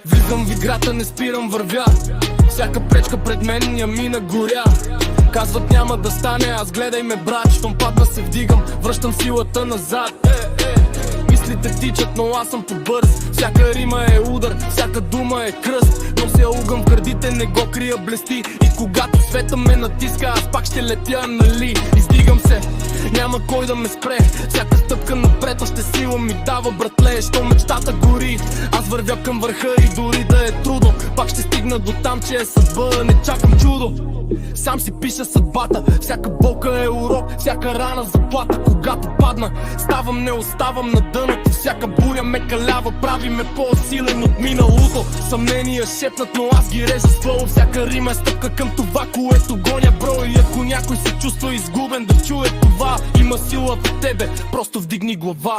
Влизам в играта, не спирам, вървя. Всяка пречка пред мен я мина, горя. Казват няма да стане, аз гледай ме брат. Щом падна се вдигам, връщам силата назад. Мислите тичат, но аз съм побърз. Всяка рима е удар, всяка дума е кръст. Нося угъм в гърдите, не го крия, блести. И когато света ме натиска, аз пак ще летя, нали? Издигам се, няма кой да ме спре. Всяка стъпка напред, още сила ми дава, братле. Що мечтата гори, аз вървя към върха и дори да е трудно, пак ще стигна до там, че е съдба, не чакам чудо. Сам си пиша съдбата, всяка болка е урок, всяка рана заплата. Когато падна, ставам, не оставам на дъното. Всяка буря ме калява, прави ме по-силен от миналото. Съмнения шепнат, но аз ги режа с флоу. Всяка рима е стъпка към това, което гоня, бро. И ако някой се чувства изгубен, да чуе това: има сила в тебе, просто вдигни глава.